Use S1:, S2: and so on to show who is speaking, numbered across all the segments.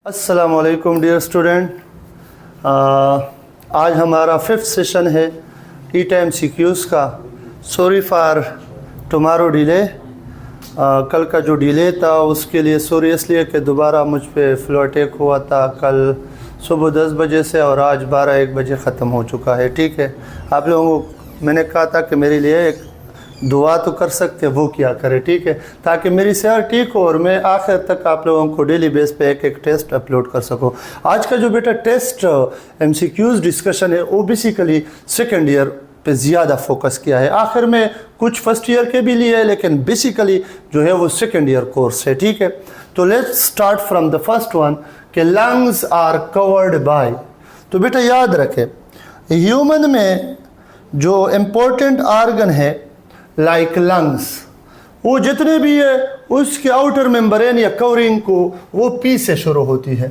S1: अस्सलामुअलैकुम dear student. आज हमारा 5th सेशन है टी टाइम सीक्यूज़ का। Sorry for tomorrow delay. कल का जो डिले था उसके लिए सॉरी इसलिए कि दोबारा मुझ पे फ्लो अटैक हुआ था कल सुबह 10 बजे से और आज 12-1 बजे ख़त्म हो चुका है। ठीक है, आप लोगों को मैंने कहा था कि मेरे लिए एक दुआ तो कर सकते, वो क्या करे, ठीक है, ताकि मेरी सेहत ठीक हो और मैं आखिर तक आप लोगों को डेली बेस पे एक टेस्ट अपलोड कर सकूं। आज का जो बेटा टेस्ट MCQs डिस्कशन है वो बेसिकली सेकेंड ईयर पे ज़्यादा फोकस किया है। आखिर में कुछ फर्स्ट ईयर के भी लिए है लेकिन बेसिकली जो है वो सेकेंड ईयर कोर्स है। ठीक है, तो let's start from the first one कि लंग्स आर कवर्ड बाय। तो बेटा याद रखें, ह्यूमन में जो इम्पोर्टेंट आर्गन है लाइक लंग्स, वो जितने भी है उसके आउटर मेम्ब्रेन या कवरिंग को वो पी से शुरू होती है,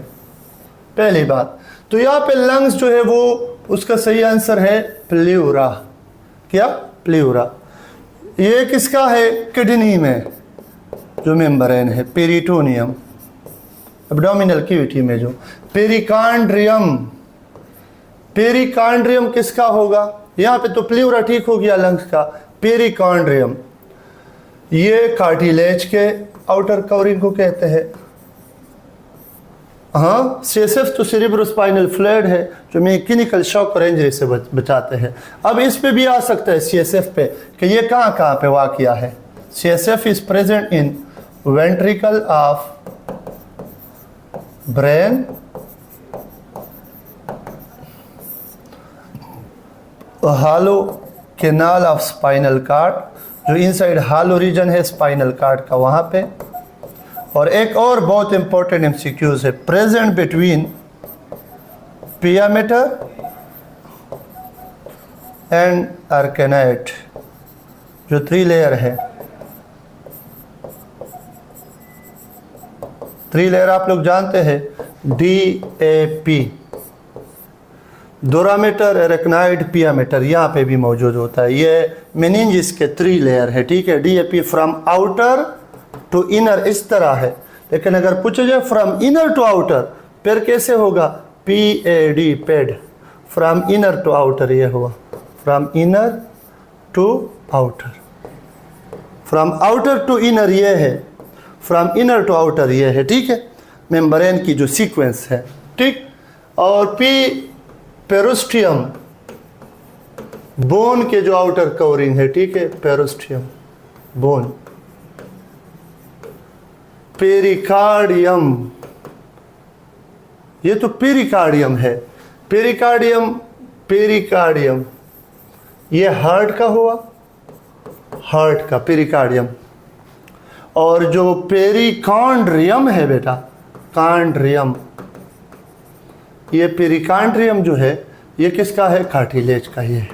S1: पहली बात। तो यहाँ पे लंग्स जो है वो उसका सही आंसर है प्ल्यूरा। क्या? प्ल्यूरा। ये किसका है? किडनी में जो मेम्ब्रेन है पेरिटोनियम, एब्डोमिनल कैविटी में जो पेरिकार्डियम। पेरिकार्डियम किसका होगा? यहाँ पे तो प्ल्यूरा ठीक हो गया लंग्स का। पेरिकार्डियम ये कार्टिलेज के आउटर कवरिंग को कहते हैं। हाँ, CSF तो सेरेब्रोस्पाइनल फ्लूइड है जो मैकेनिकल शॉक और इंजरी से बचाते हैं। अब इस पे भी आ सकता है CSF पे कि ये कहाँ पे वाक़या है। CSF is present in ventricle of brain, hello canal of spinal cord, जो इनसाइड हालो रीजन है स्पाइनल कार्ड का वहाँ पे। और एक और बहुत इंपॉर्टेंट MCQs है, प्रेजेंट बिटवीन पियामेटर एंड आर्केनाइट, जो 3 लेयर है। 3 लेयर आप लोग जानते हैं, DAP, डोरामीटर, एरेक्नाइड, पियामीटर, यहाँ पे भी मौजूद होता है। ये मेनिंजिस के 3 लेयर है। ठीक है, DAP from outer to inner इस तरह है, लेकिन अगर पूछा जाए फ्रॉम इनर टू आउटर फिर कैसे होगा? PAD, pad. From inner to outer ये हुआ, from inner to outer. From outer to inner ये है, फ्रॉम इनर टू आउटर ये है। ठीक है, मेम्ब्रेन की जो सीक्वेंस है। ठीक, और पेरोस्टियम, बोन के जो आउटर कवरिंग है। ठीक है, पेरोस्टियम बोन। पेरिकार्डियम, ये तो पेरिकार्डियम है। पेरिकार्डियम ये हार्ट का हुआ, हार्ट का पेरिकार्डियम। और जो पेरिकार्डियम है बेटा, कार्डियम, ये पेरिकार्डियम जो है ये किसका है? कार्टिलेज का। ये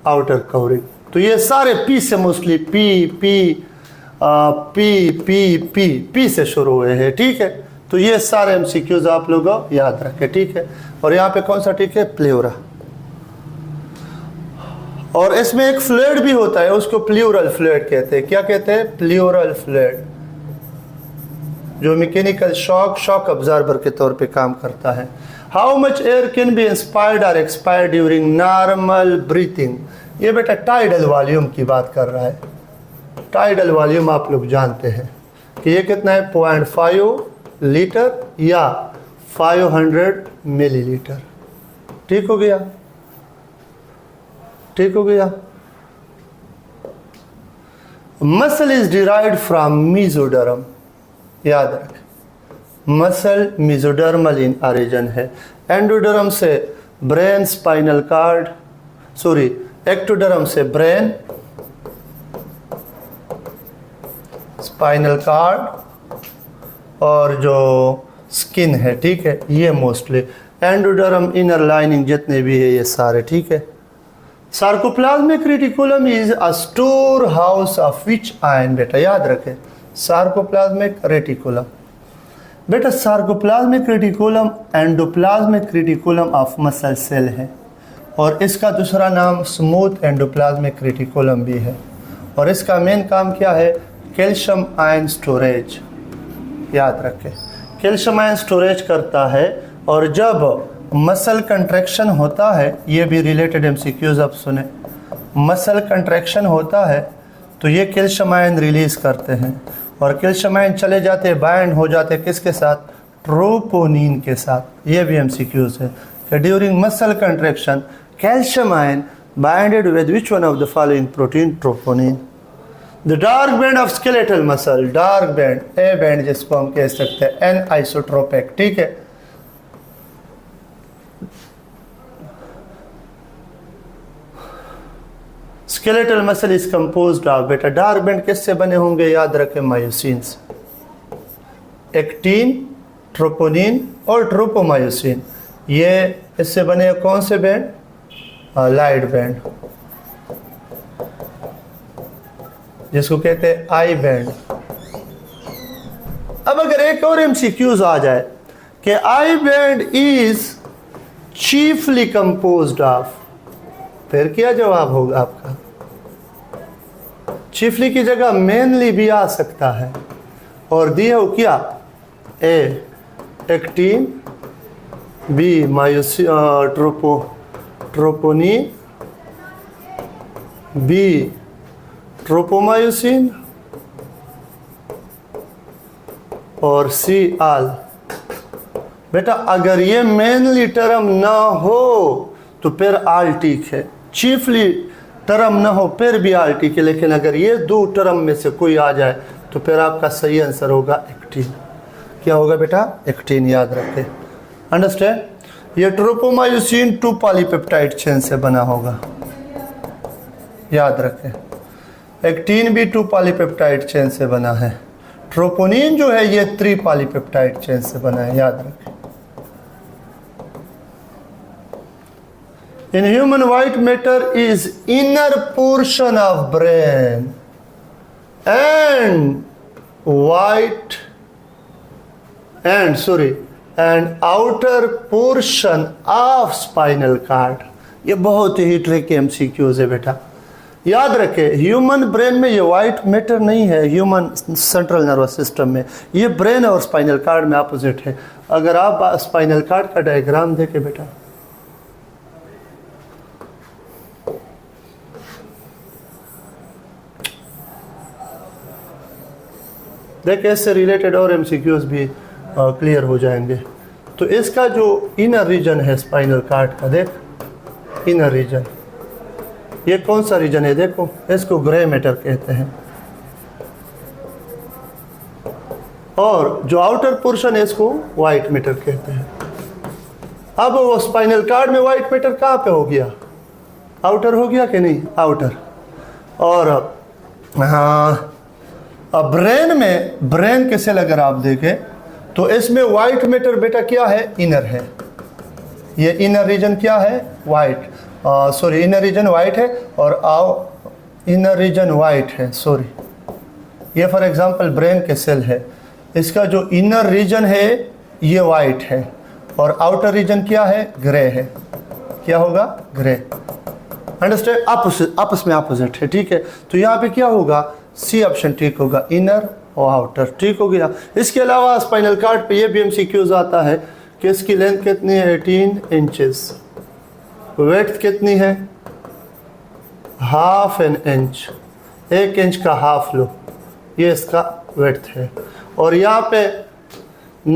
S1: आउटर कवरिंग। तो ये सारे पी से मोस्टली पी से शुरू हुए हैं। ठीक है, तो ये सारे MCQs आप लोग याद रखें। ठीक है, और यहाँ पे कौन सा? ठीक है, प्ल्यूरा। और इसमें एक फ्लूइड भी होता है, उसको प्ल्यूरल फ्लूइड कहते हैं। क्या कहते हैं? प्ल्यूरल फ्लूइड, जो मैकेनिकल शॉक अब्जॉर्बर के तौर पे काम करता है। How much air can be inspired और एक्सपायर्ड ड्यूरिंग नॉर्मल ब्रीथिंग? ये बेटा टाइडल वॉल्यूम की बात कर रहा है। टाइडल वॉल्यूम आप लोग जानते हैं कि ये कितना है? 0.5 लीटर या 500 मिलीलीटर। ठीक हो गया, ठीक हो गया। Muscle is derived from mesoderm, याद रखें, मसल मेसोडर्मल इन ओरिजिन है। एंडोडर्म से brain, spinal cord, sorry ectoderm से ब्रेन, स्पाइनल कार्ड और जो स्किन है। ठीक है, ये मोस्टली एंडोडर्म, इनर लाइनिंग जितने भी है ये सारे। ठीक है, sarcoplasmic reticulum is a store house of which ion? बेटा याद रखें, सार्कोप्लाज्मिक रेटिकुलम। बेटा sarcoplasmic reticulum endoplasmic reticulum of muscle cell है और इसका दूसरा नाम स्मूथ एंडोप्लाज्मिक रेटिकुलम भी है। और इसका मेन काम क्या है? Calcium ion storage. याद रखें, कैल्शियम आयन स्टोरेज करता है, और जब मसल कंट्रैक्शन होता है, ये भी रिलेटेड एमसीक्यूज आप सुने, मसल कंट्रैक्शन होता है तो ये कैल्शियम आयन रिलीज करते हैं, और कैल्शियम आयन चले जाते हैं, बाइंड हो जाते हैं किसके साथ, ट्रोपोनिन के साथ। ये भी एमसीक्यूज है कि during muscle contraction calcium ion binded with which one of the following protein, troponin. The dark band of skeletal muscle, dark band, A band जिसको हम कह सकते हैं, एन आइसोट्रोपिक, ठीक है। Skeletal muscle is composed of, बेटा dark band किससे बने होंगे, याद रखें, मायोसिन से, एक्टिन, ट्रोपोनिन और ट्रोपोमायोसिन। ये इससे बने कौन से बैंड, लाइट बैंड, जिसको कहते हैं आई बैंड। अब अगर एक और एमसीक्यूज आ जाए कि I band is chiefly composed of, फिर क्या जवाब होगा आपका? चीफली की जगह मेनली भी आ सकता है, और दिए हो क्या, A actin, B myosin, troponin, B tropomyosin, और सी आल। बेटा अगर ये मेनली टर्म ना हो तो फिर आल ठीक है, चीफली टर्म ना हो फिर भी आल ठीक है, लेकिन अगर ये दो टर्म में से कोई आ जाए तो फिर आपका सही आंसर होगा एक्टिन। क्या होगा बेटा, एक्टिन, याद रखें, अंडरस्टैंड। ये ट्रोपोमायोसिन 2 पॉलीपेप्टाइड चेन से बना होगा, याद रखें। एक्टिन भी 2 पॉलीपेप्टाइड चेन से बना है, ट्रोपोनिन जो है ये 3 पॉलीपेप्टाइड चेन से बना है, याद रखें। In human, white matter is inner portion of brain and outer portion of spinal cord। ये बहुत ही ट्रिकी एमसीक्यूज है बेटा, याद रखें। ह्यूमन ब्रेन में ये वाइट मैटर नहीं है, ह्यूमन सेंट्रल नर्वस सिस्टम में, ये ब्रेन और स्पाइनल कार्ड में अपोजिट है। अगर आप स्पाइनल कार्ड का डायग्राम देखें बेटा, देखिए इससे रिलेटेड और एमसीक्यूज भी क्लियर हो जाएंगे। तो इसका जो इनर रीजन है स्पाइनल कार्ड का, देख इनर रीजन, ये कौन सा रीजन है, देखो इसको ग्रे मैटर कहते हैं, और जो आउटर पोर्शन है इसको वाइट मैटर कहते हैं। अब वो स्पाइनल कार्ड में वाइट मैटर कहाँ पे हो गया, आउटर हो गया कि नहीं, आउटर। और हाँ, अब ब्रेन के सेल अगर आप देखें तो इसमें वाइट मैटर बेटा क्या है, इनर है। ये इनर रीजन क्या है, white, sorry inner region white है, और इनर रीजन वाइट है, सॉरी। ये फॉर एग्जांपल ब्रेन के सेल है, इसका जो इनर रीजन है ये वाइट है, और आउटर रीजन क्या है, ग्रे है। क्या होगा, ग्रे, अंडरस्टैंड, आपस में अपोजिट है, ठीक है। तो यहाँ पे क्या होगा, सी ऑप्शन ठीक होगा, इनर और आउटर, ठीक हो गया। इसके अलावा स्पाइनल कार्ड पे ये भी एमसीक्यूज आता है कि इसकी लेंथ कितनी है, 18 इंचेस, वेड्थ कितनी है, हाफ एन इंच, 1 इंच का हाफ लो, ये इसका वेड्थ है। और यहाँ पे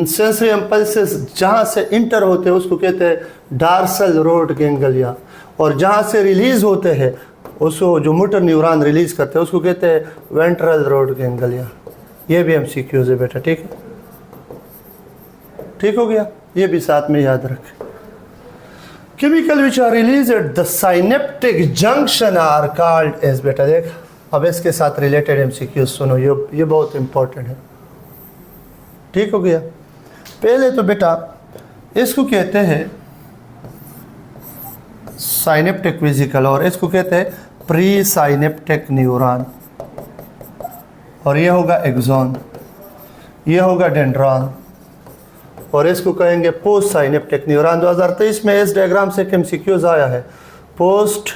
S1: सेंसरी इम्पल्सेस जहाँ से इंटर होते हैं उसको कहते हैं डार्सल रोड गैंग्लिया, और जहाँ से रिलीज होते हैं उसको, जो मोटर न्यूरॉन रिलीज करते हैं उसको कहते हैं वेंट्रल रोड गैंग्लिया। ये भी एमसीक्यूज है बेटा, ठीक है, ठीक हो गया, ये भी साथ में याद रखें। Chemical which are release at the synaptic junction are called as, बेटा देख अब इसके साथ रिलेटेड एमसीक्यूज सुनो, ये बहुत इंपॉर्टेंट है, ठीक हो गया। पहले तो बेटा इसको कहते हैं साइनेप्टिक वेसिकल, और इसको कहते हैं प्री साइनेप्टिक न्यूरॉन, और ये होगा एक्सॉन, ये होगा डेंड्रॉन, और इसको कहेंगे पोस्ट साइनेप्टिक न्यूरॉन। 2023 में इस डायग्राम से एमसीक्यूज आया है, पोस्ट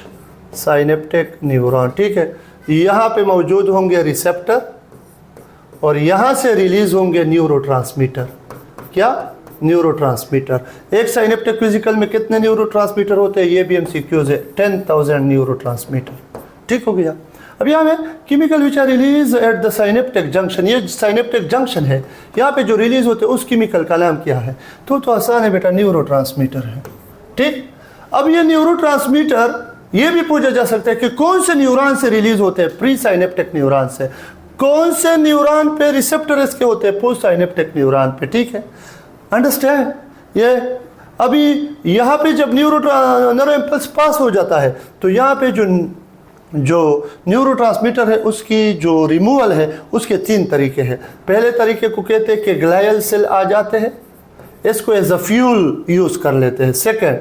S1: साइनेप्टिक न्यूरॉन, ठीक है। यहाँ पे मौजूद होंगे रिसेप्टर, और यहाँ से रिलीज होंगे न्यूरोट्रांसमीटर, क्या? न्यूरोट्रांसमीटर। एक साइनेप्टिक वेसिकल में कितने न्यूरोट्रांसमीटर होते हैं? ये भी MCQs है, 10,000 न्यूरोट्रांसमीटर। ठीक हो गया। अब यहाँ में chemical which are release at the synaptic junction, ये साइनेप्टिक जंक्शन है, यहाँ पे जो रिलीज होते हैं उस केमिकल का नाम क्या है? तो आसान है बेटा, न्यूरोट्रांसमीटर है। ठीक। अब ये न्यूरोट्रांसमीटर ये भी पूछा जा सकता है कि कौन से न्यूरॉन से रिलीज होते हैं? प्री साइनेप्टिक न्यूरॉन से। कौन से न्यूरॉन पे रिसेप्टर इसके होते हैं? पोस्ट साइनेप्टिक न्यूरॉन पे। ठीक है, अंडरस्टैंड? ये अभी यहाँ पे जब न्यूरो इम्पल्स पास हो जाता है तो यहाँ पे जो न्यूरोट्रांसमीटर है उसकी जो रिमूवल है उसके 3 तरीके हैं। पहले तरीके को कहते हैं कि ग्लाइल सेल आ जाते हैं, इसको एज अ फ्यूल यूज़ कर लेते हैं। सेकेंड,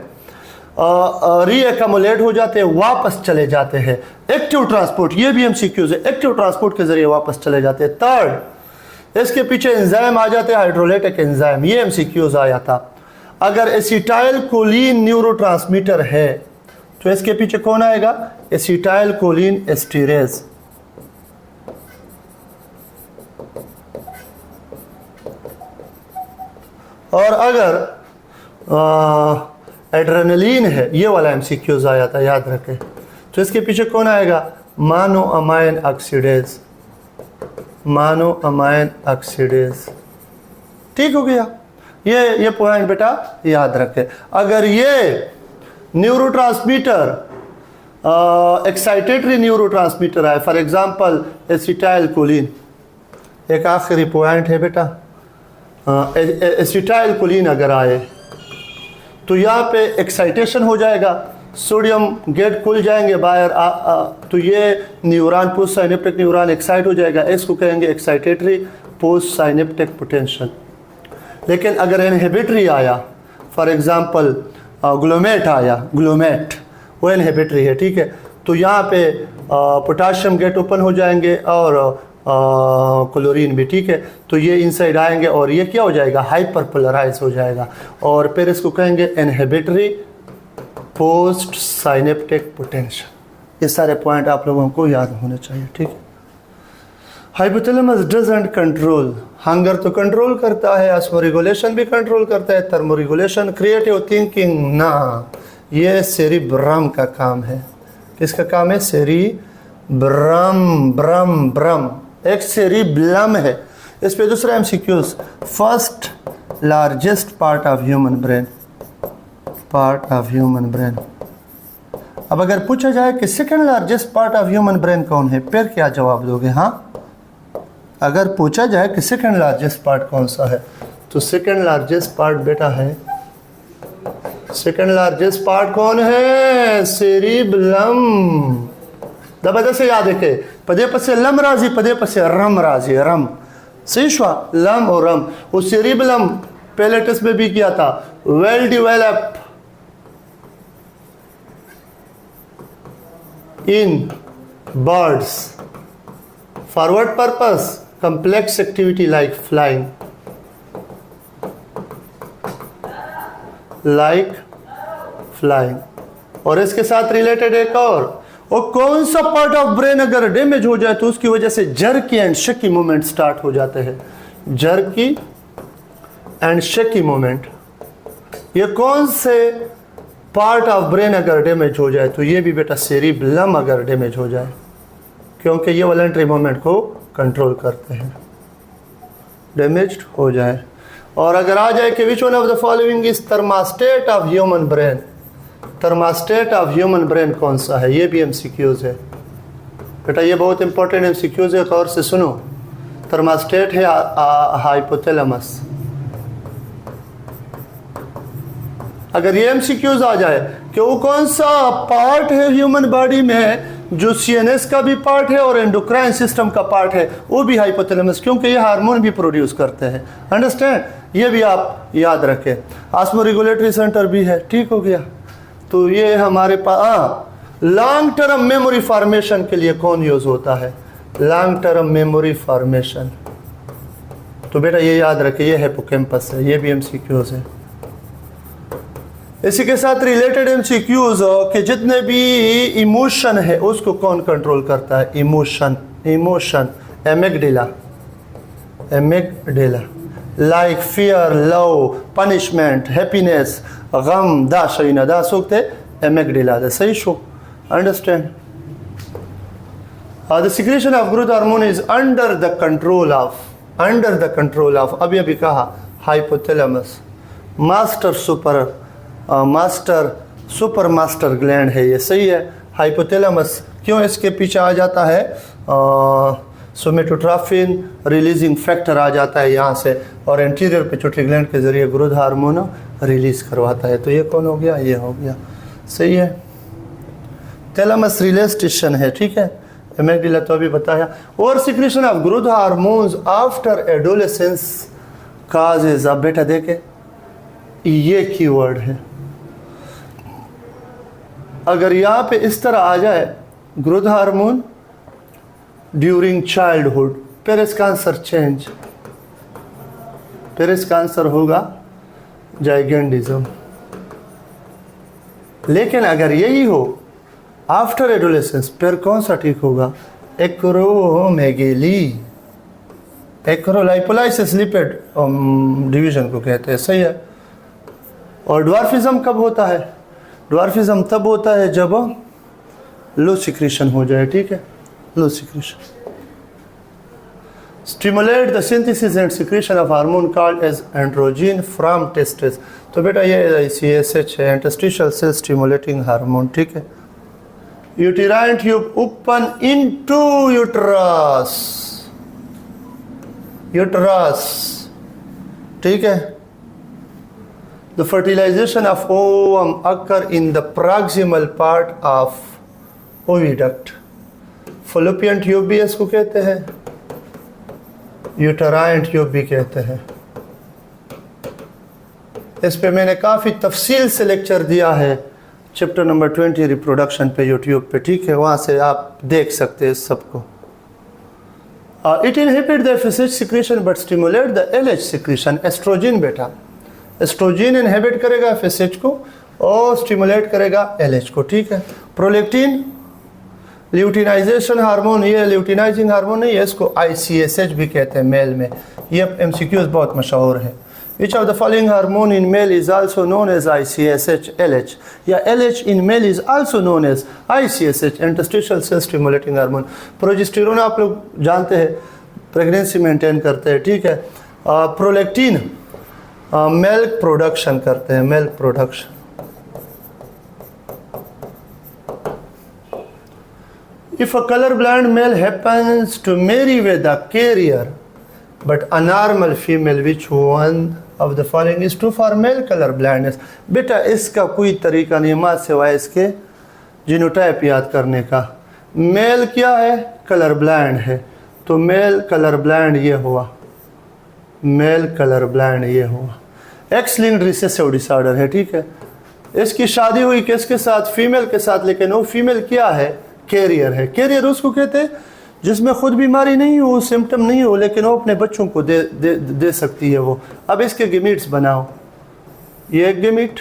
S1: रीएकमुलेट हो जाते हैं, वापस चले जाते हैं। एक्टिव ट्रांसपोर्ट, ये भी MCQs है, एक्टिव ट्रांसपोर्ट के जरिए वापस चले जाते हैं। थर्ड, इसके पीछे एंजाइम आ जाते हैं, हाइड्रोलाइटिक एंजाइम, ये MCQs आया था। अगर एसिटाइल कोलिन न्यूरोट्रांसमीटर है तो इसके पीछे कौन आएगा? Acetylcholinesterase. और अगर एड्रेनलिन है, ये वाला MCQs आया था, याद रखें, तो इसके पीछे कौन आएगा? Monoamine oxidase, monoamine oxidase. ठीक हो गया। ये पॉइंट बेटा याद रखें। अगर ये न्यूरोट्रांसमीटर एक्साइटेटरी न्यूरोट्रांसमीटर है, फॉर एग्जांपल एसिटाइल कोलिन, एक आखिरी पॉइंट है बेटा, एसिटाइल कोलिन अगर आए तो यहाँ पे एक्साइटेशन हो जाएगा, सोडियम गेट खुल जाएंगे बाहर, तो ये neuron post synaptic neuron excite हो जाएगा, इसको कहेंगे एक्साइटेटरी पोस्ट साइनेप्टिक पोटेंशियल। लेकिन अगर इनहिबिटरी आया, फॉर एग्जांपल ग्लूमेट आया, ग्लूमेट वो इनहिबिटरी है, ठीक है, तो यहाँ पे पोटाशियम गेट ओपन हो जाएंगे और क्लोरीन भी, ठीक है, तो ये इनसाइड आएंगे और ये क्या हो जाएगा? हाइपर पोलराइज हो जाएगा, और फिर इसको कहेंगे इनहिबिटरी पोस्ट साइनेप्टिक पोटेंशियल। ये सारे पॉइंट आप लोगों को याद होने चाहिए, ठीक है। हाइपोथैलेमस डजंट कंट्रोल, हंगर तो कंट्रोल करता है, ऑस्मोरेगुलेशन भी कंट्रोल करता है, थर्मोरेगुलेशन, क्रिएटिव थिंकिंग ना, ये सेरिब्रम का काम है। किसका काम है? सेरिब्रम, ब्रम ब्रम, एक सेरिब्लम है। इस पे दूसरा MCQs, first largest part of human brain, part of human brain. अब अगर पूछा जाए कि second largest part of human brain कौन है, फिर क्या जवाब दोगे? हाँ, अगर पूछा जाए कि सेकंड लार्जेस्ट पार्ट कौन सा है, तो सेकंड लार्जेस्ट पार्ट बेटा है, सेकंड लार्जेस्ट पार्ट कौन है? सेरिब्लम। दबा से याद रखे, पदे पसे लम राजी, पदे पसे रम राजी, रम सीशवा, लम और रम। वो सेरिब्लम पहले टेस्ट में भी किया था, well develop in birds for what purpose? complex activity like flying, और इसके साथ रिलेटेड एक और कौन सा पार्ट ऑफ ब्रेन अगर डैमेज हो जाए तो उसकी वजह से jerky and shaky movement start हो जाते हैं, जर्की एंड शेकी मूवमेंट। ये कौन से पार्ट ऑफ ब्रेन अगर डैमेज हो जाए, तो ये भी बेटा सेरिब्लम अगर डैमेज हो जाए, क्योंकि ये वॉलंटरी मूवमेंट को कंट्रोल करते हैं, डैमेज्ड हो जाए। और अगर आ जाए कि which one of the following is thermostat of human brain, thermostat of human brain कौन सा है? ये भी MCQs है बेटा, ये बहुत इंपॉर्टेंट MCQs है, गौर से सुनो। थर्मास्टेट है हाइपोथैलेमस। अगर ये MCQs आ जाए कि वो कौन सा पार्ट है ह्यूमन बॉडी में जो CNS का भी पार्ट है और एंडोक्राइन सिस्टम का पार्ट है, वो भी हाइपोथैलेमस, क्योंकि ये हार्मोन भी प्रोड्यूस करते हैं, अंडरस्टैंड? ये भी आप याद रखें। ऑस्मोरेगुलेटरी सेंटर भी है, ठीक हो गया। तो ये हमारे पास लॉन्ग टर्म मेमोरी फॉर्मेशन के लिए कौन यूज होता है? लॉन्ग टर्म मेमोरी फॉर्मेशन, तो बेटा ये याद रखें, ये हिप्पोकैम्पस है, ये भी MCQs है। इसी के साथ रिलेटेड MCQs कि जितने भी इमोशन है उसको कौन कंट्रोल करता है? Emotion, emotion, amygdala, amygdala. Like fear, love, punishment, happiness, गम, दा शईना दा सूखते एमेगडिला दा सही show understand. The secretion of growth hormone is under the control of अभी अभी कहा hypothalamus, master super master gland है ये सही है. हाइपोथैलेमस क्यों इसके पीछे आ जाता है, सोमेटोट्रोफिन रिलीजिंग फैक्टर आ जाता है यहाँ से और एंटीरियर पिट्यूटरी ग्लैंड के जरिए ग्रोथ हार्मोन रिलीज करवाता है. तो ये कौन हो गया, ये हो गया सही है. थैलेमस रिले स्टेशन है ठीक है. एमेगडिला तो अभी बताया. और secretion of growth hormones after adolescence causes. अब बेटा देखे ये कीवर्ड है. अगर यहाँ पे इस तरह आ जाए growth hormone during childhood, Paris cancer change, Paris cancer होगा, जाइगेंडिज्म. लेकिन अगर यही हो आफ्टर एडोलेसेंस, फिर कौन सा ठीक होगा, एक्रोमेगेली, एक्रोलाइपोलाइसिस लिपिड डिवीजन को कहते हैं सही है. और ड्वार्फिज्म कब होता है, ड्वार्फिज्म तब होता है जब लो सिक्रेशन हो जाए ठीक है, low secretion. Stimulate the synthesis and secretion of hormone called as androgen from testis. तो बेटा ये ICSH है, इंटरस्टिशियल सेल स्टिमुलेटिंग हार्मोन ठीक है. Uterine tube open into uterus, uterus ठीक है. The fertilization of ovum occur in the proximal part of oviduct. Fallopian tube भी इसको कहते हैं, यूटेराइन ट्यूब भी कहते हैं. इस पे मैंने काफ़ी तफसील से लेक्चर दिया है चैप्टर नंबर 20 रिप्रोडक्शन पे यूट्यूब पे ठीक है, वहाँ से आप देख सकते हैं इस सबको. It inhibit the FSH secretion but stimulate the LH secretion. Estrogen बेटा, एस्ट्रोजन इनहिबिट करेगा FSH को और स्टिमुलेट करेगा LH को ठीक है. प्रोलेक्टिन ल्यूटिनाइजेशन हार्मोन, ये ल्यूटिनाइजिंग हार्मोन नहीं है, इसको ICSH भी कहते हैं मेल में. ये MCQs बहुत मशहूर है. Which of the following hormone in male is also known as ICSH, LH? या LH in male is also known as ICSH, interstitial cell stimulating hormone. Progesterone आप लोग जानते हैं प्रेगनेंसी मेंटेन करते हैं ठीक है. प्रोलेक्टिन मिल्क प्रोडक्शन करते हैं, milk production. If a colorblind male happens to marry with a carrier but a normal female, which one of the following is true for male color blindness? बेटा इसका कोई तरीका नहीं माँ सिवाय इसके जीनोटाइप याद करने का. मेल क्या है, कलर ब्लाइंड है, तो मेल कलर ब्लाइंड ये हुआ, मेल कलर ब्लाइंड ये हुआ. एक्स लिंक्ड रिसेसिव डिसऑर्डर है ठीक है. इसकी शादी हुई किसके साथ, फीमेल के साथ, लेकिन वो फीमेल क्या है, कैरियर है. कैरियर उसको कहते हैं जिसमें खुद बीमारी नहीं हो, सिम्टम नहीं हो, लेकिन वो अपने बच्चों को दे सकती है वो. अब इसके गेमीट्स बनाओ, ये एक गेमीट,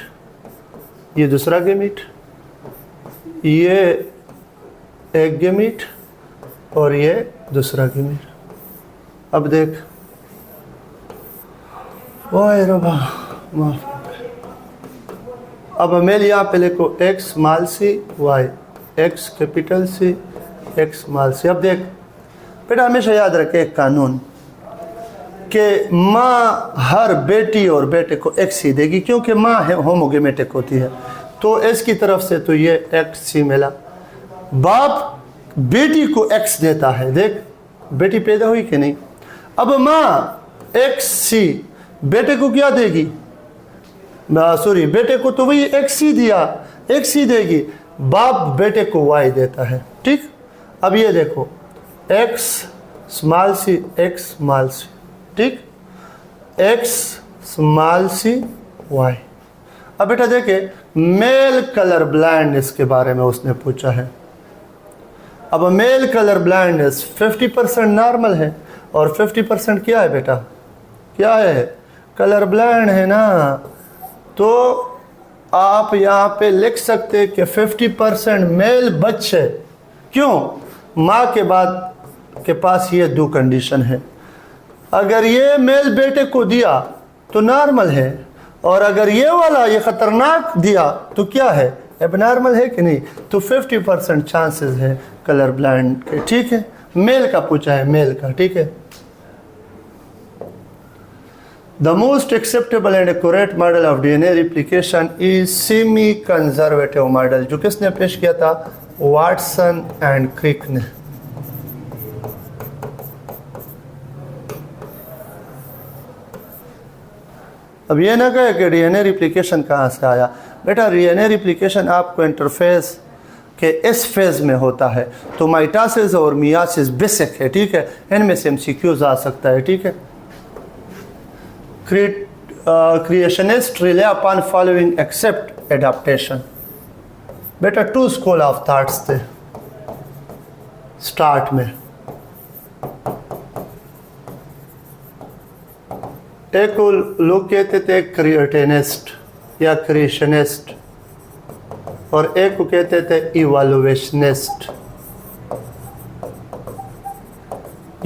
S1: ये दूसरा गेमीट, ये एक गेमीट और ये दूसरा गेमीट. अब देख ओए रबा माफ. अब मेल यहाँ पे लिखो X small c Y, X capital C, X small c. अब देख बेटा हमेशा याद रखे एक कानून कि माँ हर बेटी और बेटे को एक्स ही देगी क्योंकि माँ है होमोगेमेटिक होती है. तो इसकी तरफ से तो ये एक्स ही मिला. बाप बेटी को एक्स देता है, देख बेटी पैदा हुई कि नहीं. अब माँ एक्स सी बेटे को क्या देगी, सॉरी बेटे को तो वही एक्स ही दिया, एक्स ही देगी. बाप बेटे को वाई देता है ठीक. अब ये देखो एक्स स्मॉल सी, एक्स स्मॉल सी ठीक, एक्स स्मॉल सी वाई. अब बेटा देखे मेल कलर ब्लाइंडनेस के बारे में उसने पूछा है. अब मेल कलर ब्लाइंडनेस 50% नॉर्मल है और 50% क्या है बेटा, क्या है, कलर ब्लाइंड है ना. तो आप यहाँ पे लिख सकते कि 50% मेल बच्चे. क्यों, माँ के बाद के पास ये दो कंडीशन है. अगर ये मेल बेटे को दिया तो नॉर्मल है, और अगर ये वाला ये खतरनाक दिया तो क्या है, एबनॉर्मल है कि नहीं। तो 50% चांसेस है कलर ब्लाइंड के, ठीक है। मेल का पूछा है, मेल का, ठीक है। The most acceptable and accurate model of DNA replication is semi conservative model, जो किसने पेश किया था, वाटसन एंड क्रिक ने। अब ये ना कहे कि डीएनए रिप्लिकेशन कहाँ से आया, बेटा डीएनए रिप्लिकेशन आपको इंटरफेस के इस फेज में होता है। तो माइटोसिस और मियासिस बेसिक है, ठीक है, इनमें से एमसीक्यूज आ सकता है, ठीक है। Creationist rely upon following except adaptation. बेटा 2 स्कूल ऑफ थॉट्स थे स्टार्ट में। एक लोग कहते थे क्रिएशनिस्ट या क्रिएशनिस्ट, और एक को कहते थे इवोल्यूशनिस्ट।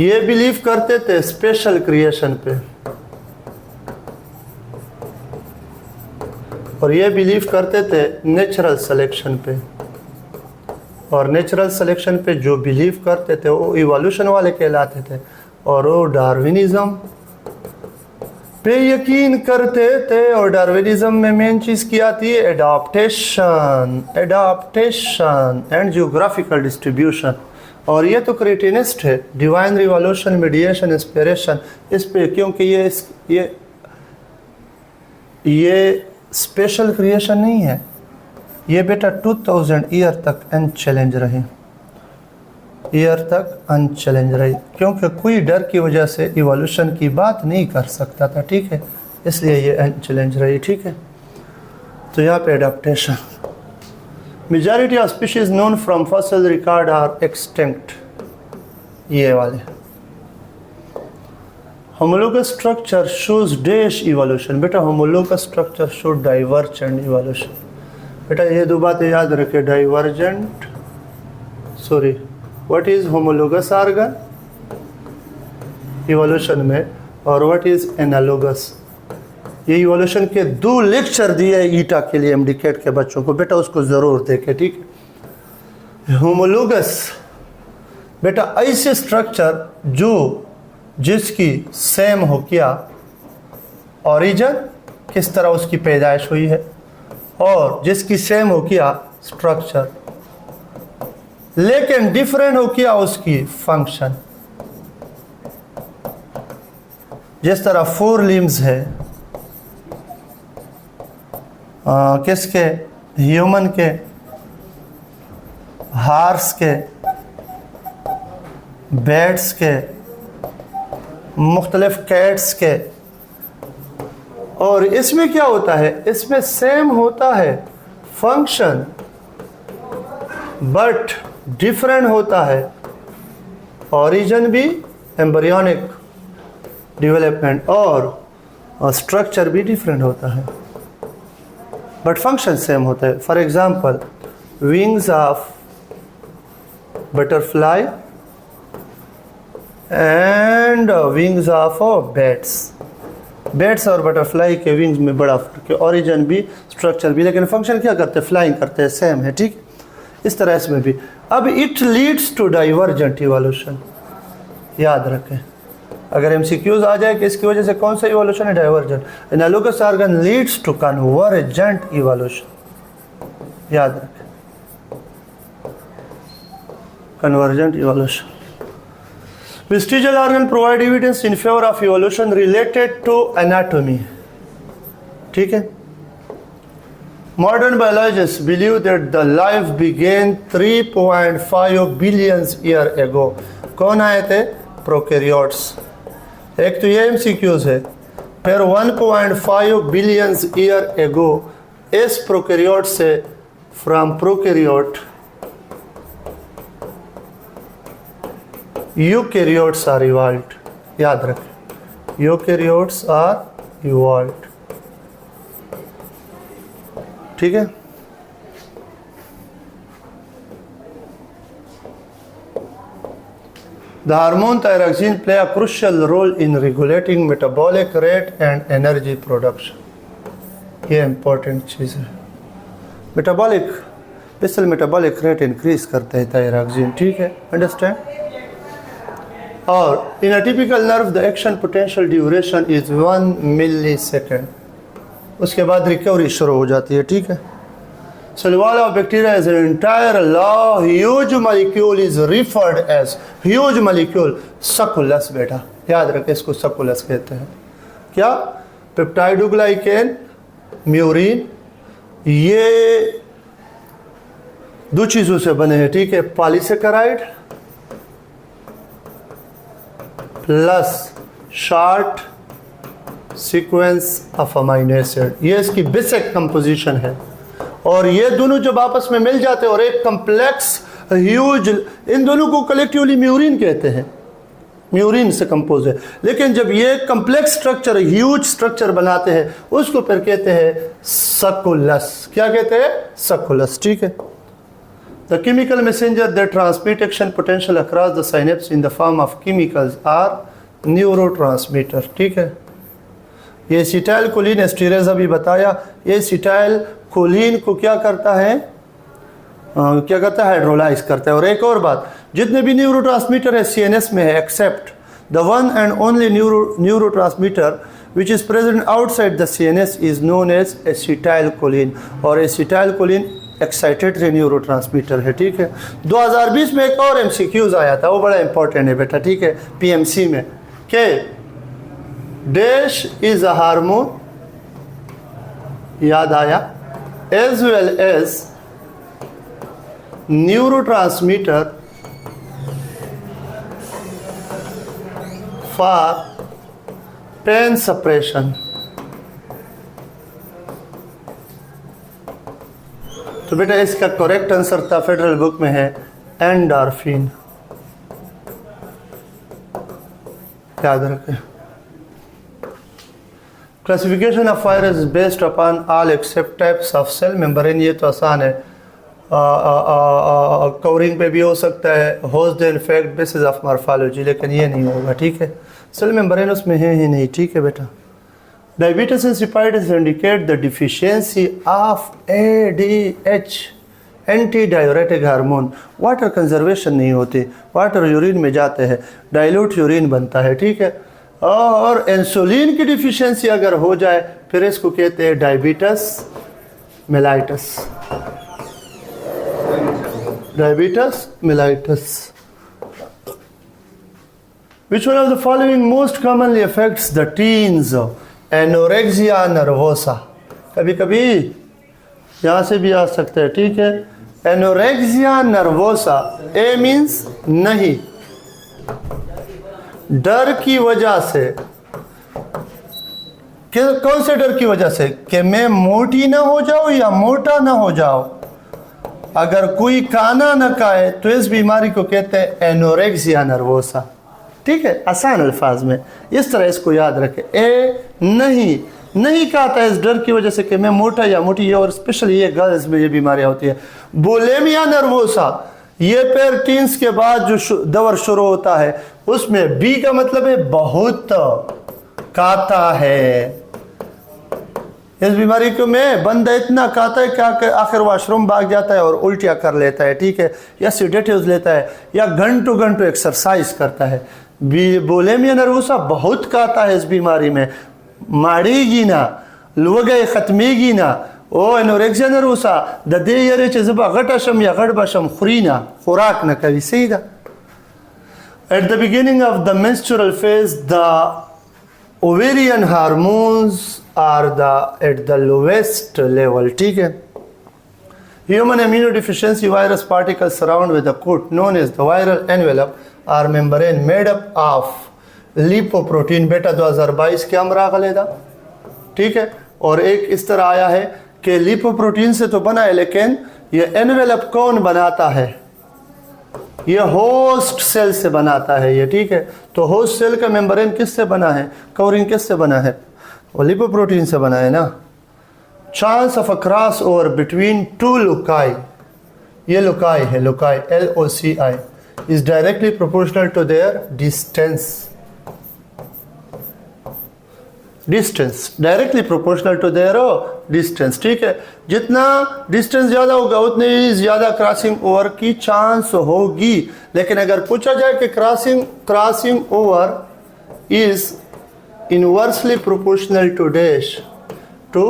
S1: ये बिलीव करते थे स्पेशल क्रिएशन पे, और ये बिलीव करते थे नेचुरल सिलेक्शन पे। और नेचुरल सिलेक्शन पे जो बिलीव करते थे वो इवोल्यूशन वाले कहलाते थे, और वो डार्विनिज्म पे यकीन करते थे। और डार्विनिज्म में मेन चीज़ क्या थी, adaptation, adaptation and geographical distribution. और ये तो क्रिएशनिस्ट है, डिवाइन रिवॉल्यूशन, मीडिएशन, इंस्पिरेशन, इस पे, क्योंकि ये स्पेशल क्रिएशन नहीं है। ये बेटा 2000 ईयर तक अनचैलेंज रहे, ईयर तक अनचैलेंज रही, क्योंकि कोई डर की वजह से इवोल्यूशन की बात नहीं कर सकता था, ठीक है, इसलिए ये अनचैलेंज रही, ठीक है। तो यहाँ पे adaptation. Majority of species known from fossil record are extinct, ये वाले। Homologous structure shows dash evolution. बेटा homologous structure show divergent evolution. बेटा ये दो बातें याद रखें, divergent, sorry, what is homologous organ evolution में, और व्हाट इज एनालोगस। ये इवोल्यूशन के 2 लेक्चर दिए ईटा के लिए एमडीकेट के बच्चों को, बेटा उसको ज़रूर देखें, ठीक है। होमोलोगस बेटा ऐसे स्ट्रक्चर जो जिसकी सेम हो, क्या ओरिजिन, किस तरह उसकी पैदाइश हुई है, और जिसकी सेम हो क्या स्ट्रक्चर, लेकिन डिफरेंट हो क्या उसकी फंक्शन। जिस तरह 4 लिम्स है किसके, ह्यूमन के, हार्स के, बैट्स के, मुख्तलिफ कैट्स के। और इसमें क्या होता है, इसमें सेम होता है फंक्शन, बट डिफरेंट होता है ओरिजिन भी, एम्ब्रियोनिक डेवलपमेंट, और स्ट्रक्चर भी डिफरेंट होता है, बट फंक्शन सेम होता है। For example wings of butterfly and wings of bats और बटरफ्लाई के विंग्स में बड़ा फर्क है, ओरिजिन भी स्ट्रक्चर भी, लेकिन फंक्शन क्या करते हैं, फ्लाइंग करते हैं, सेम है, ठीक। इस तरह इसमें भी। अब it leads to divergent evolution, याद रखें। अगर एमसीक्यूज आ जाए कि इसकी वजह से कौन सा इवोल्यूशन है, divergent. Analogous organ leads to convergent evolution, याद रखें, convergent evolution. Vestigial organ provide evidence in favor of evolution related to anatomy, ठीक है। Modern biologists believe that the life began 3.5 billion years ago. कौन आए थे, prokaryotes. एक तो ये एमसीक्यूज है, फिर 1.5 बिलियन ईयर एगो इस प्रोकैरियोट से, from prokaryote eukaryotes are evolved, याद रखें, यूकैरियोट्स आर इवॉल्व्ड, ठीक है। The hormone thyroxine play a crucial role in regulating metabolic rate and energy production. ये इंपॉर्टेंट चीज़ है। Metabolic basal metabolic rate increase करते हैं थायरॉक्सिन, ठीक है, अंडरस्टैंड। और in a typical nerve the action potential duration is 1 millisecond. उसके बाद रिकवरी शुरू हो जाती है, ठीक है। So the wall of bacteria is an entire law. Huge molecule is referred as huge molecule succulus। बेटा याद रखें, इसको succulus कहते हैं। क्या? पेप्टाइडोग्लाइकेन, म्यूरिन, ये दो चीज़ों से बने हैं, ठीक है। Polysaccharide plus short sequence of amino acid, ये इसकी बेसिक कंपोजिशन है। और ये दोनों जब आपस में मिल जाते हैं और एक कम्प्लेक्स ह्यूज, इन दोनों को कलेक्टिवली म्यूरिन कहते हैं, म्यूरिन से कंपोज है। लेकिन जब ये कम्प्लेक्स स्ट्रक्चर ह्यूज स्ट्रक्चर बनाते हैं उसको फिर कहते हैं सक्कुलस। क्या कहते हैं? सक्कुलस, ठीक है। The chemical messenger that transmit action potential across the synapse in the form of chemicals are neurotransmitter, ठीक है। ये एसिटाइल कोलिन एस्टीरेज अभी बताया। ये एसिटाइल कोलिन को क्या करता है? क्या करता है? हाइड्रोलाइज करता है। और एक और बात, जितने भी न्यूरोट्रांसमीटर है सीएनएस में है except the one and only neurotransmitter which is present outside the CNS is known as acetylcholine. और एसिटाइल कोलिन एक्साइटेटरी न्यूरोट्रांसमीटर है, ठीक है। 2020 में एक और एमसीक्यूज आया था, वो बड़ा इंपॉर्टेंट है बेटा, ठीक है, पीएमसी में, के डैश इज अ हार्मोन, याद आया, as well as neurotransmitter for pain suppression। तो बेटा इसका करेक्ट आंसर था, फेडरल बुक में है एंडोर्फिन, याद रखें। Classification of virus based upon all except types of cell membrane, ये तो आसान है, कवरिंग पे भी हो सकता है, host infect basis of morphology, लेकिन ये नहीं होगा, ठीक है। सेल मेम्ब्रेन उसमें है ही नहीं, ठीक है बेटा। Diabetes insipidus indicate the deficiency of ADH, anti diuretic hormone. Water conservation नहीं होती, वाटर यूरिन में जाते हैं, डाइल्यूट यूरिन बनता है, ठीक है। और इंसुलिन की डिफिशियंसी अगर हो जाए फिर इसको कहते हैं diabetes mellitus, diabetes mellitus. Which one of the following most commonly affects the teens? Anorexia nervosa, कभी कभी यहाँ से भी आ सकता है, ठीक है। एनोरेक्सिया नर्वोसा, ए मीन्स नहीं, डर की वजह से। कौन से डर की वजह से? कि मैं मोटी ना हो जाऊं या मोटा ना हो जाऊं। अगर कोई खाना ना खाए तो इस बीमारी को कहते हैं एनोरेक्सिया नर्वोसा, ठीक है, आसान अल्फाज में इस तरह इसको याद रखें। ए नहीं खाता है इस डर की वजह से कि मैं मोटा या मोटी, है और स्पेशली ये गर्ल्स में ये बीमारियां होती है। बुलिमिया नर्वोसा, ये फिर टीन्स के बाद जो दौर शुरू होता है उसमें बी का मतलब है बहुत खाता है। इस बीमारी को में बंदा इतना खाता है कि आखिर वॉशरूम भाग जाता है और उल्टियाँ कर लेता है, ठीक है, या सिडेटिव्स लेता है या घंटों घंटों एक्सरसाइज करता है। बुलिमिया नर्वोसा बहुत खाता है इस बीमारी में, मारेगी ना, लोगे खत्मेगी ना। ओ एनोरेक्सिया नर्वोसा द दे यारे चे जब गटशम या गड़बशम खुरीना, खुराक न कभी सीधा। At the beginning of the menstrual phase, the ovarian hormones are at the lowest level, ठीक है। Human immunodeficiency virus particles surround with a coat known as the viral envelope or membrane made up of lipoprotein। बेटा 2022 क्या अमरा गलेदा, ठीक है। और एक इस तरह आया है कि लिपोप्रोटीन से तो बना है, लेकिन ये एनवेलप कौन बनाता है? ये होस्ट सेल से बनाता है ये, ठीक है। तो होस्ट सेल का मेम्ब्रेन किससे बना है? कवरिंग किससे बना है? वो लिपोप्रोटीन से बना है ना। Chance of a cross over between two लुकाई, ये लुकाई है, लुकाई LOCI, is directly proportional to their distance. Distance directly proportional to their distance, ठीक है। जितना डिस्टेंस ज़्यादा होगा उतनी ही ज़्यादा क्रॉसिंग ओवर की चांस होगी। लेकिन अगर पूछा जाए कि crossing over is inversely proportional to dash to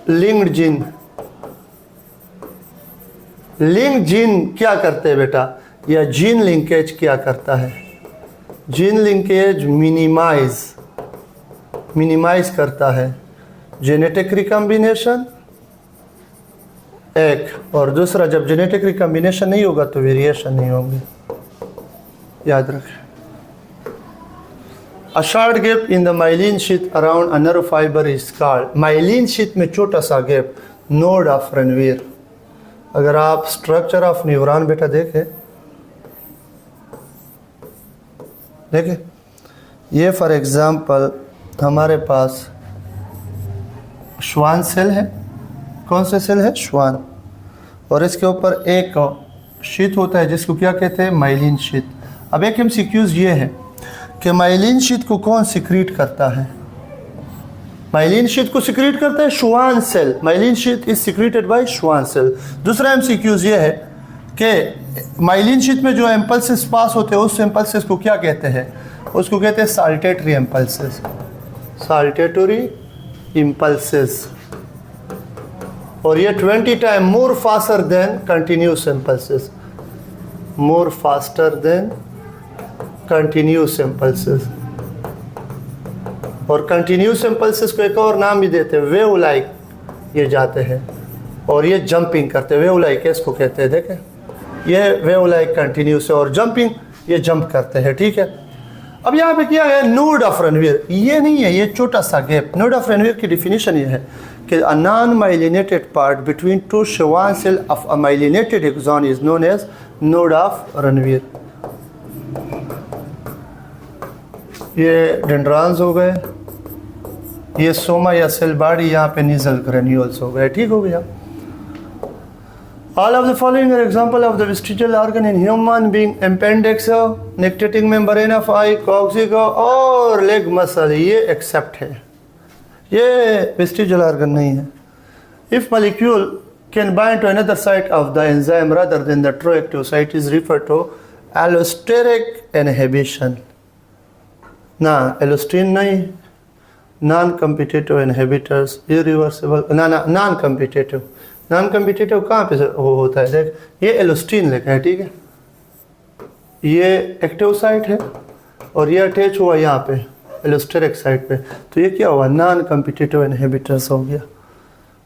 S1: linked gene. Link gene क्या करते हैं बेटा, या जीन लिंकेज क्या करता है? जीन लिंकेज मिनिमाइज करता है जेनेटिक रिकॉम्बिनेशन एक, और दूसरा जब जेनेटिक रिकॉम्बिनेशन नहीं होगा तो वेरिएशन नहीं होंगे, याद रखें। A short gap in the myelin sheath around a nerve fibre is called. Myelin sheath में छोटा सा गैप नोड ऑफ रणवीर। अगर आप स्ट्रक्चर ऑफ न्यूरॉन बेटा देखें ये फॉर एग्जांपल हमारे पास श्वान सेल है। कौन सा सेल है? श्वान। और इसके ऊपर एक शीथ होता है जिसको क्या कहते हैं? Myelin sheath. अब एक एमसीक्यूज ये है कि माइलिन शीथ को कौन सिक्रीट करता है? माइलिन शीथ को सिक्रीट करता है Schwann cell. Myelin sheath is secreted by Schwann cell. दूसरा एमसीक्यूज ये है कि माइलिन शीथ में जो इम्पल्सेस पास होते हैं उस इम्पल्सेस को क्या कहते हैं? उसको कहते हैं साल्टेटरी इम्पल्सेस। Saltatory impulses. और ये 20 time more faster than continuous impulses. More faster than continuous impulses. और कंटिन्यूस इम्पल्सेस को एक और नाम भी देते हैं, वेव लाइक ये जाते हैं और ये जंपिंग करते हैं। वेव लाइक इसको कहते हैं, देखें ये वेव लाइक कंटिन्यूस है, और जंपिंग ये जंप करते हैं, ठीक है। अब यहाँ पे क्या है? Node of Ranvier. ये नहीं है, ये छोटा सा गैप। नोड ऑफ रणवीर की डिफिनीशन ये है कि a non myelinated part between two Schwann cell of a myelinated axon is known as node of Ranvier. ये डेंड्रॉन्स हो गए, ये सोमा या सेल बॉडी, यहाँ पे निजल ग्रेन्यूल्स हो गए, ठीक हो गया। All of the following are example of the vestigial organ in human being: appendix, nictitating membrane of eye, coccyx और leg muscle। ये एक्सेप्ट है, ये vestigial organ नहीं है। If molecule can bind to another site of the enzyme rather than the true active site is referred to allosteric inhibition। ना एलोस्टीन नहीं, non competitive inhibitors, irreversible non competitive. Non competitive कहाँ पे वो होता है? देख ये एलोस्टीन लिखा है, ठीक है। ये एक्टिव साइट है और ये अटैच हुआ यहाँ पे एलोस्टेरिक साइट पे, तो ये क्या हुआ? नॉन कम्पिटिटिव इनहिबिटर्स हो गया।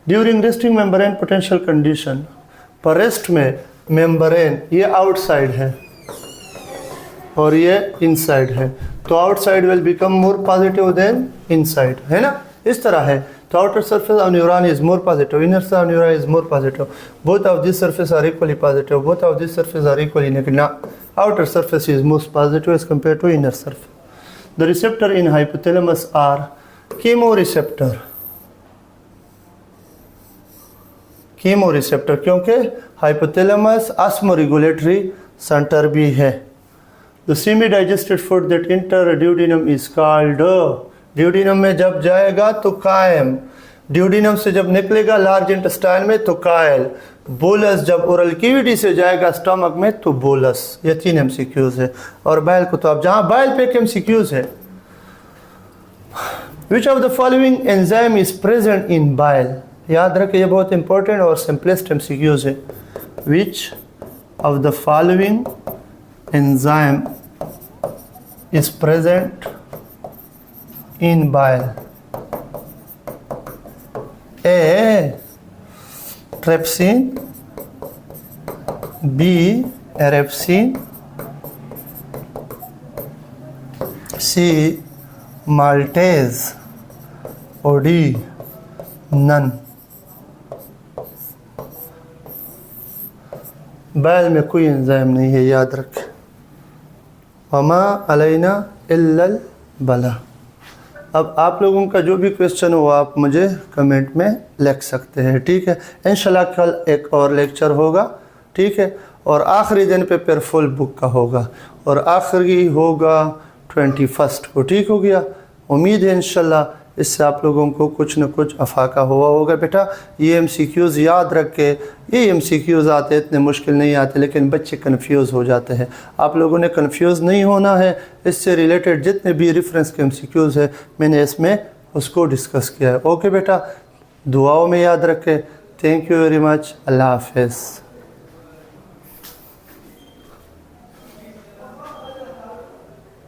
S1: During resting membrane potential condition, पर रेस्ट में मेम्ब्रेन ये आउटसाइड है और ये इनसाइड है, तो outside will become more positive than inside, है ना, इस तरह है। तो outer surface of neuron is more positive, inner surface of neuron is more positive. Both of these surfaces are equally positive. Both of these surfaces are equally negative. Now, outer surface is most positive as compared to inner surface. The receptor in hypothalamus are chemoreceptor. chemoreceptor क्योंकि hypothalamus osmoregulatory center भी है। The semi-digested food that enter duodenum is called duodenum में जब जाएगा तो कायम, duodenum से जब निकलेगा लार्ज इंटेस्टाइन में तो कायल, बोलस जब ओरल कैविटी से जाएगा स्टमक में तो बोलस। ये 3 एमसीक्यूज है। और बाइल को तो अब जहाँ बाइल पे एक एमसीक्यूज है, which of the following enzyme is present in bile. याद रखें ये बहुत इंपॉर्टेंट और सिंपलेस्ट एमसीक्यूज है। Which of the following enzyme is present in bile? A. Trypsin, B. Erepsin, C. maltase, और D. none। बाइल में कोई एंजाइम नहीं है, याद रखें। वमा अलैना इल्लल बला। अब आप लोगों का जो भी क्वेश्चन हो आप मुझे कमेंट में लिख सकते हैं, ठीक है। इंशाल्लाह कल एक और लेक्चर होगा, ठीक है। और आखिरी दिन पे फिर फुल बुक का होगा और आखिरी होगा 21 को। ठीक हो गया। उम्मीद है इंशाल्लाह इससे आप लोगों को कुछ न कुछ अफाका हुआ होगा। बेटा ये MCQs याद रख के, ये MCQs आते इतने मुश्किल नहीं आते, लेकिन बच्चे कंफ्यूज हो जाते हैं। आप लोगों ने कंफ्यूज नहीं होना है। इससे रिलेटेड जितने भी रेफरेंस के MCQs है मैंने इसमें उसको डिस्कस किया है। ओके बेटा, दुआओं में याद रखें। Thank you very much. अल्लाह हाफ़िज़।